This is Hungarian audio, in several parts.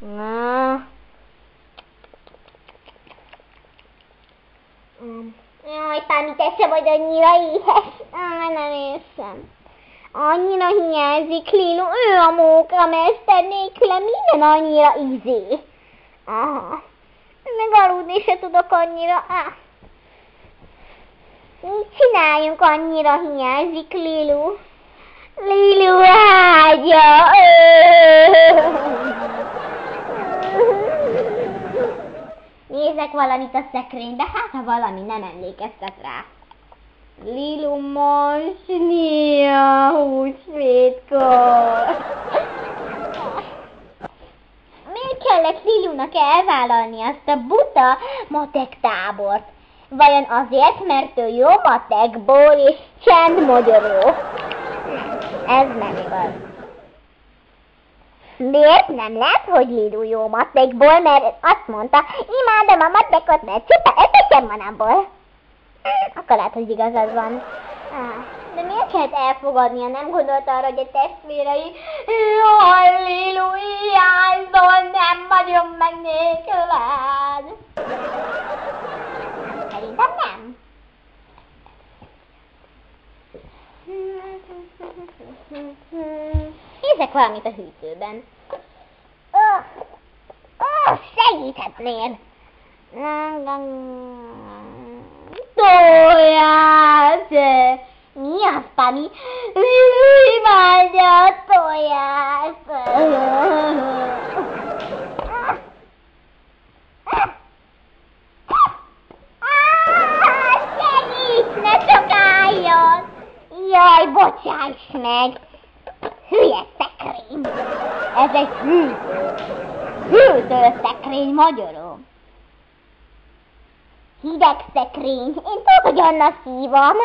Na. Jaj, Pámi, te se vagy annyira éhes. Nem észem. Annyira hiányzik Lilu, ő a mókamester, nélküle minden annyira ízé. Aha. Meg aludni se tudok annyira. Mit csináljunk, annyira hiányzik Lilu. Lilu ágya. Nézzek valamit a szekrénybe, hát ha valami nem emlékeztet rá. Lilu mosni a húsvétkor. Miért kellett Lilunak elvállalni azt a buta matek tábort? Vajon azért, mert ő jó matekból és csendmagyoró? Ez nem igaz. Miért nem lehet, hogy Lilu jó matekból, mert azt mondta, imádom a matekot, mert csupa ötösem van abból. Akkor lehet, hogy igazad van. De miért kellett elfogadnia? Nem gondolta arra, hogy a testvérei, jaj, Lilu, hiányzol, nem vagyok meg nélküled. Szerintem nem. Nézzek valamit a hűtőben. Segíthetnél. Tojás! Mi az, Pámi? Imádja a tojást! Segíts, ne csak álljon! Jaj, bocsáss meg! Hülye szekrény! Ez egy hűtő! Hűtőszekrény magyarul! Hideg szekrény. Én tudod, hogy annak hívom.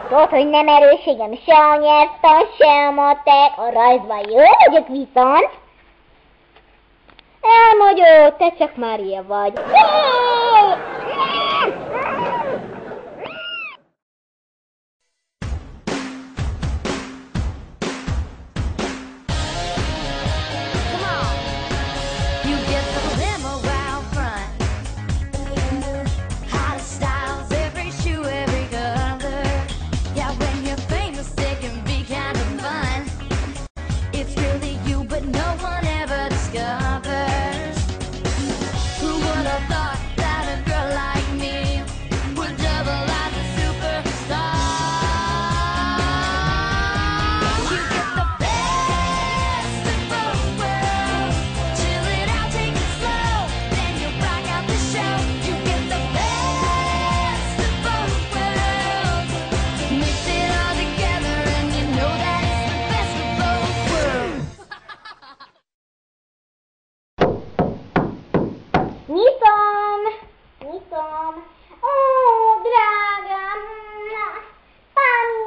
Tudod, hogy nem erősségem se a nyelvtan, se a matek. A rajzban jó vagyok viszont. Elmagyó, te csak Mária vagy. Nyitom. Ó, drágám. Pámi.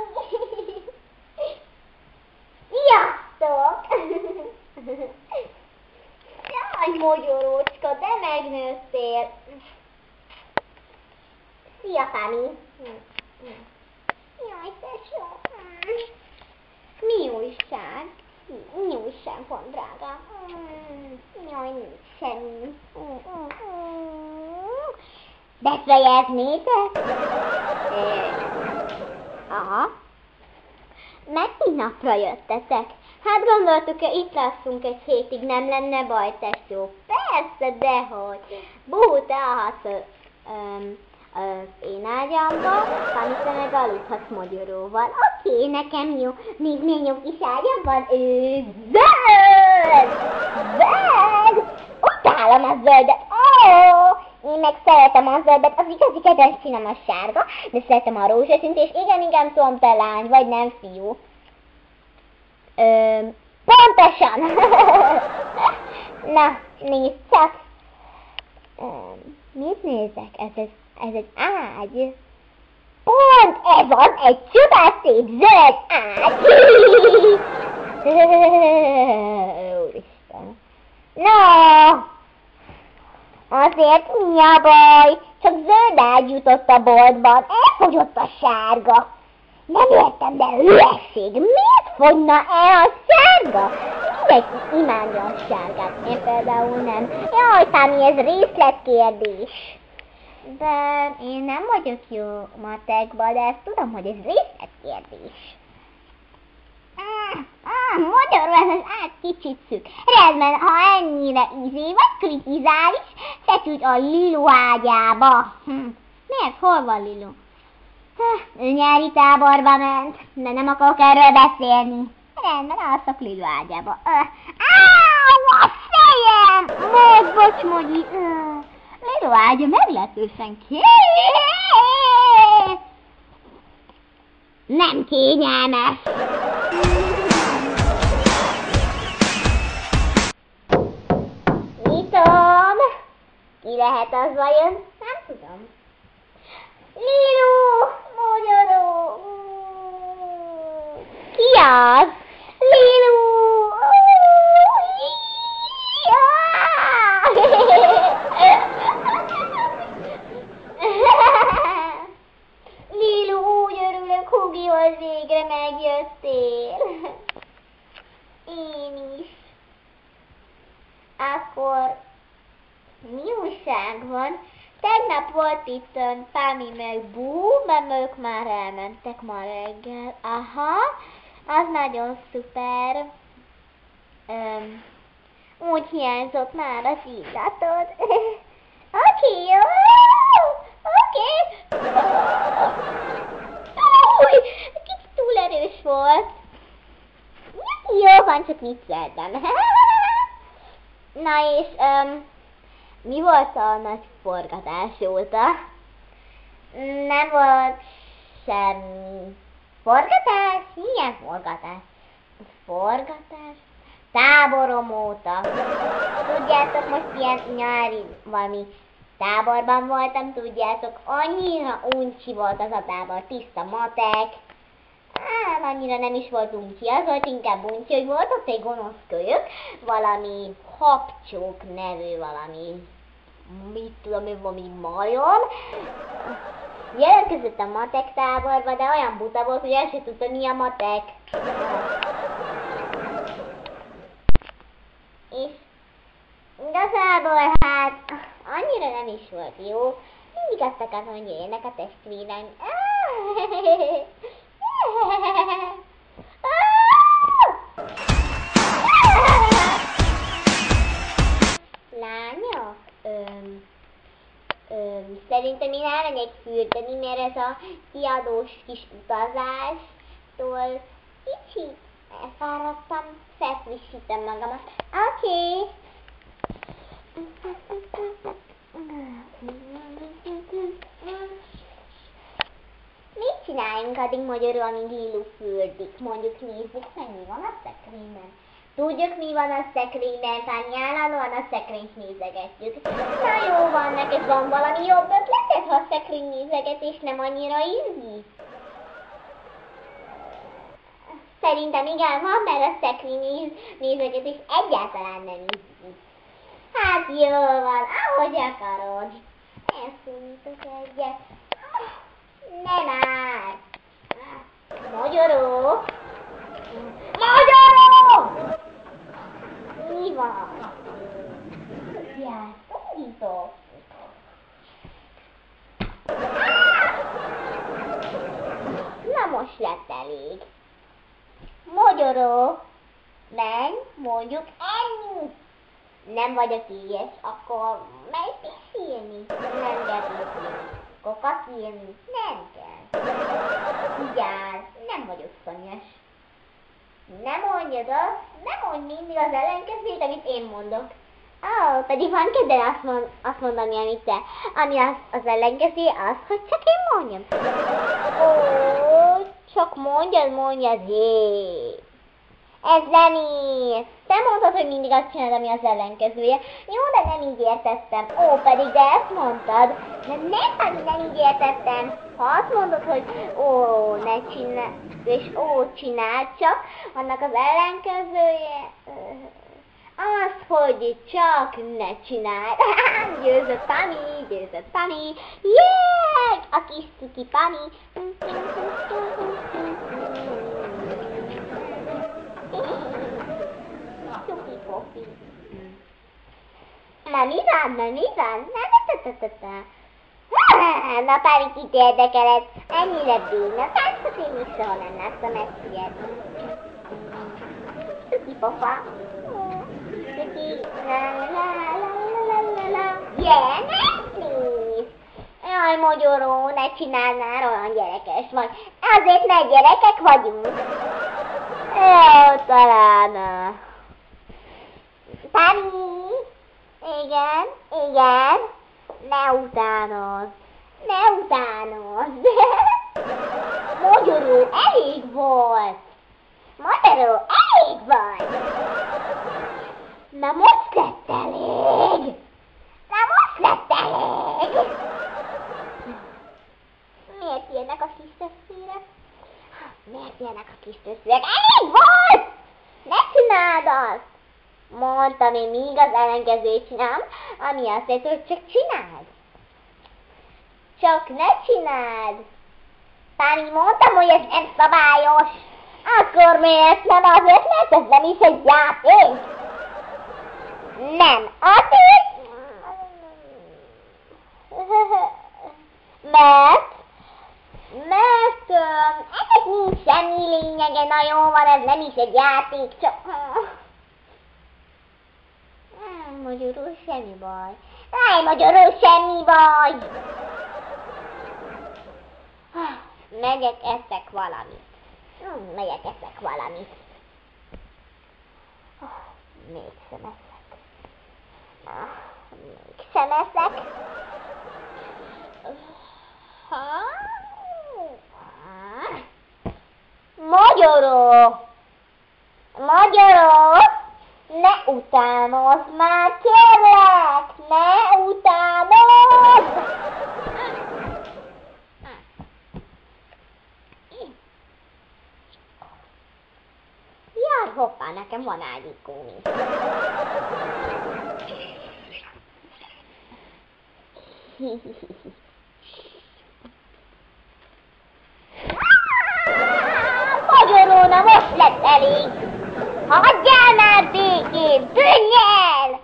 Sziasztok. Jaj, mogyorócska, de megnőttél. Szia, Pámi. Jaj, tesó. Mi újság? Mi újság van, drágám? Jaj, nincs semmi. Befejeznétek? Aha. Mennyi napra jöttetek? Hát gondoltuk-e, itt lasszunk egy hétig, nem lenne baj, tesó? Persze, dehogy. Bú, te alhatsz az én ágyamba, Pámi, meg aludhatsz mogyoróval. Oké, nekem jó. Még jó kis ágyam van? Zöld! Zöld! Utálom a zöldet! Én meg szeretem a zöldet, az igazi kedvenc színem a sárga, de szeretem a rózsaszínt, és igen, tudom, te lány, vagy nem fiú. Pontosan! Na, nézd csak! Mit nézek? Ez egy ágy. Pont ez az, egy csodás szép zöld ágy! Úristen! No! Azért mi a baj? Csak zöld ágy jutott a boltban, elfogyott a sárga. Nem értem, de hülyeség, miért fogyna el a sárga? Mindenki imádja a sárgát, én például nem. Jaj, Tami, ez részletkérdés. De én nem vagyok jó matekban, de ezt tudom, hogy ez részletkérdés. Magyarul ez az át kicsit szűk. Rendben, ha ennyire vagy kritizál is, feküdj a Lilu ágyába. Miért? Hol van Lilu? Ő nyári táborba ment, de nem akarok erről beszélni. Rendben, alszok Lilu ágyába. A fejem! Bocs, Mogyi. Lilu ágya meglehetősen nem kényelmes. Nyitom. Ki lehet az vajon? Nem tudom. Lilu! Magyaró! Ki az? Lilu! Lilu, úgy örülök, Hugi, hogy végre megjöttél. Én is. Akkor mi újság van? Tegnap volt itt Pámi meg Bú, mert ők már elmentek ma reggel. Aha, az nagyon szuper. Úgy hiányzott már az illatod. Oké, jó. Oké. Új, kicsit túl erős volt. Jó van, csak vicceltem. Na és mi volt a nagy forgatás óta? Nem volt semmi. Forgatás? Milyen forgatás? Forgatás? Táborom óta. Tudjátok, most ilyen nyári valami táborban voltam, tudjátok, annyira uncsi volt az a tábor, tiszta matek. Annyira nem is volt uncsi, az volt inkább uncsi, hogy volt ott egy gonosz kölyök, valami Hapcsók nevű valami, mit tudom én, valami majom. Jelentkezett a matek táborba, de olyan buta volt, hogy el sem tudta, mi a matek. És igazából hát annyira nem is volt jó. Mindig azt akartam, hogy jöjjenek a testvéreim. Lányok? Szerintem én elmenjek fürdeni, mert ez a kiadós kis utazástól kicsit elfáradtam, felfrissítem magamat. Oké. Mit csináljunk addig magyarul, amíg Lilu fürdik? Mondjuk nézzük, hogy mi van a szekrényben. Tudjuk, mi van a szekrényben, Tányi, állandóan a szekrényt nézegetjük. Na jó van, neked van valami jobb ötleted, ha a szekrény nézegetés nem annyira izgi? Szerintem igen van, mert a szekrény nézegetés egyáltalán nem izgi. Hát jó van, ahogy akarod. Elszúnítok egyet. Nem már! Magyaró! Magyaró! Mi van? Játszódítok! Na most lett elég. Magyaró! Nem, mondjuk ennyi! Nem vagyok éhes, akkor menj pisilni. Nem kell pisilni. Kokat írni? Nem kell. Vigyázz, nem vagyok szanyas. Nem mondjad nem mondj mindig az ellenkezőt, amit én mondok. Pedig van kedden azt mondani, amit te. Ami az ellenkező, az, hogy csak én mondjam. Csak mondjad, jé. Ez nem így. Te mondtad, hogy mindig azt csinálod, ami az ellenkezője. Jó, de nem így értettem. Pedig de ezt mondtad. De nem így értettem. Ha azt mondod, hogy ne csinálj, és csináld csak, annak az ellenkezője. Az, hogy csak ne csináld. Győzött Pani. Jé! A kis cuki Pani. Na mi van? Na Pári, kit érdekeled? Ennyire béna, táncot én is soha nem láttam ezt ilyet. Tuki pofa. Tuki, la. Gyere, please! Jaj, mogyoró, ne csinálnál, olyan gyerekes vagy. Azért ne gyerekek vagyunk. Jó, talán. Pári! Igen. Ne utánozd. Mogyoró, elég volt. Na most lett elég. Miért ilyenek a kis testőrök? Elég volt! Ne csináld azt! Mondtam én, még az ellenkezőjét csinálom, ami azt jelenti, hogy csak csináld. Csak ne csináld! Páni, mondtam, hogy ez nem szabályos. Akkor miért nem? Azért, mert ez nem is egy játék. Nem, azért... Mert ennek nincs semmi lényege, na jó van, ez nem is egy játék, csak... Magyarul semmi baj. Megyek, eszek valamit. Mégsem eszek. Magyaró! Ne utánozz már, kérlek! Ne utánozz! Jaj, hoppá, nekem van ágyikóm is. Magyaró, na most lett elég! Hagyjál már békén! Tűnj el!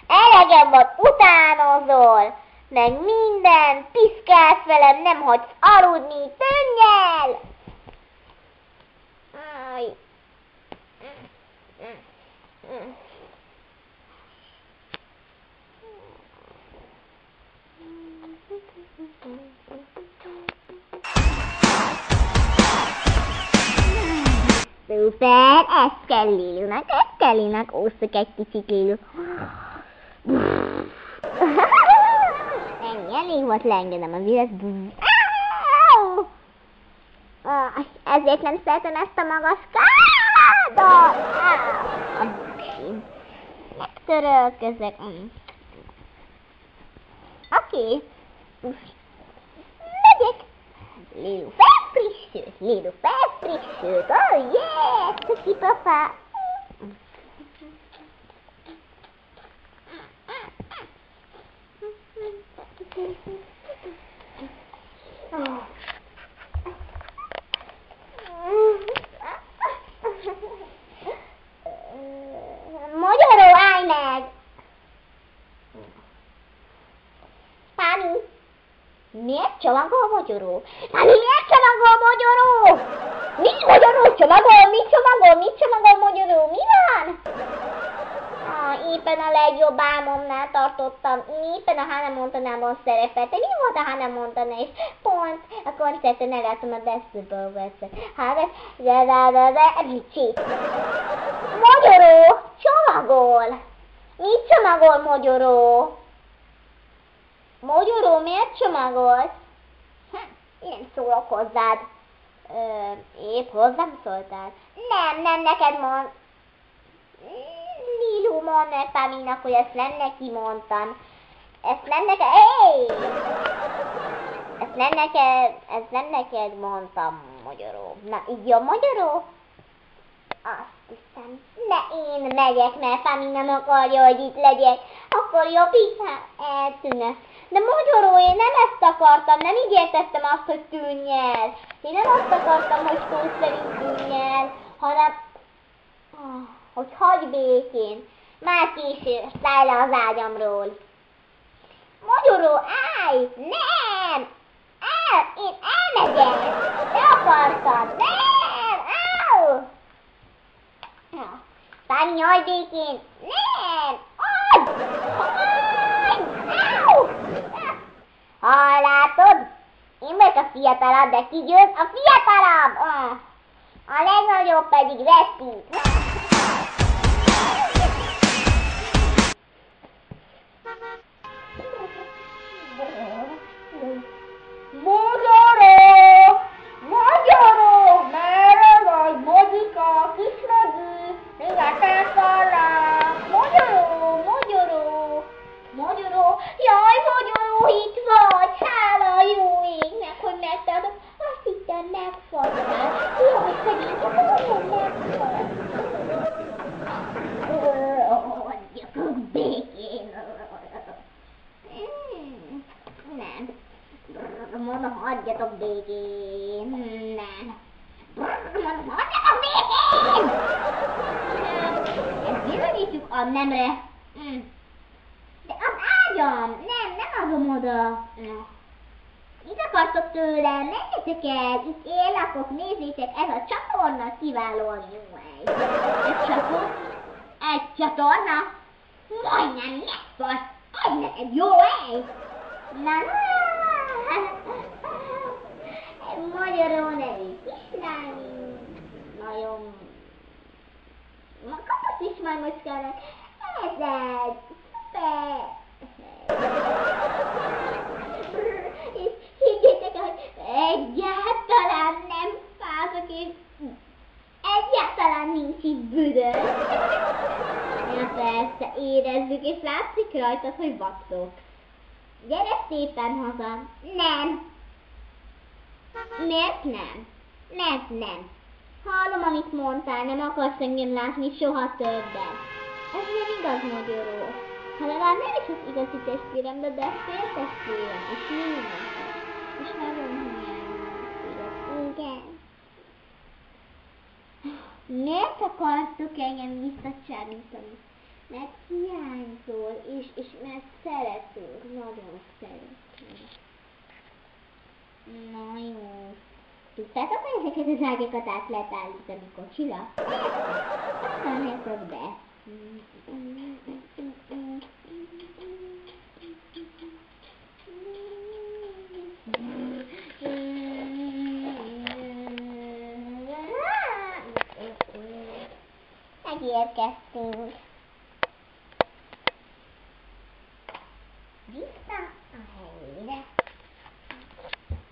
Elegem van, utánozol! Meg minden, piszkálsz velem, nem hagysz aludni! Tűnj el! Szuper, ez kell Lilunak, ússzuk egy kicsit Lilu. Ennyi, elég volt, leengedem az üres. Ezért nem szeretem ezt a magas kádot. Megtörölközök. Oké. Megyek. Lilu felfrissült. Oh yeah, tuki pofa. Magyaró, állj meg! Páni, miért csomagol Magyaró? Páni, miért csomagol Magyaró? Mi Magyaró csomagol? Mit csomagol Magyaró? Mi van? Éppen a legjobb álmomnál tartottam. Éppen a Hannah Montanában szerepeltem. Mi volt a Hannah Montana? És pont a koncerten ellátom a Basketball West-et. Ricsit. Magyaró, csomagol. Mit csomagol Magyaró? Magyaró, miért csomagolsz? Én szólok hozzád. Épp hozzám szóltál? Nem neked mond. Lilu, mondd meg Páminak, hogy ezt nem neki mondtam. Ezt nem neked mondtam, Magyaró. Na, így jó, Magyaró? Azt hiszem. Én megyek, mert Pámi nem akarja, hogy itt legyek. Akkor jobb így, eltűnök. De Magyaró, én nem ezt akartam, nem így értettem azt, hogy tűnj el. Én nem azt akartam, hogy szó szerint tűnj el, hanem... hogy hagyj békén. Már késő, szállj le az ágyamról. Magyaró, állj! Nem! Én elmegyek! Te akartad! Nem! Áú! Ja. Szállj, nyaj békén! Nem! Adj! Áú! Ha látod? Én vagyok a fiatalabb, de ki győz? A fiatalabb! A legnagyobb pedig veszít. Magyaró! Magyaró! Merre vagy, Magyika? Kismegű? Miért szarrám? Magyaró! Magyaró! Magyaró! Jaj, Magyaró, itt vagy! Hála jó égnek, hogy megtalálod. Azt hittem, megfagytál. Jaj, szegényke, nagyon megfagy. Hagyjatok békén. Nem. Mondom, hagyjatok békén. Nem. Mondom, hagyjatok békén! Ezt bizonyítjuk a nemre. De az ágyam! Nem adom oda. Mit akartok tőlem? Menjetek el! Itt én lakok, nézzétek, ez a csatorna kiválóan jó hely. Ez csatorna? Egy csatorna? Majdnem megfagy! Ez neked jó hely! Na, Magyaró nevű kislányunk. Nagyon... Kapasz is majd mocskának. Ez egy szuper! És higgyétek el, hogy egyáltalán nem fázok, és egyáltalán nincs itt büdös. Ja persze, érezzük, és látszik rajtad, hogy vakszok. Gyere szépen haza. Nem. Miért nem? Mert nem. Hallom, amit mondtál, nem akarsz engem látni soha többet. Ez nem igaz, Magyaró. Ha legalább nem is az igazi testvérem, de féltestvérem, és minden. És nagyon hiányolom. Igen. Miért akartok engem visszacsábítani? Mert hiányzol, és mert szeretünk, nagyon szeretünk. Na jó. Tudtátok, hogy ezeket az ágyakat át lehet állítani kocsira? Aztán mehetök be. Megérkeztünk. Vissza a helyére.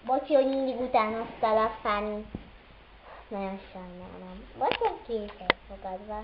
Bocsi, hogy mindig utánoztalak, Fanny. Nagyon sajnálom. Vagy hogy készek fogadva.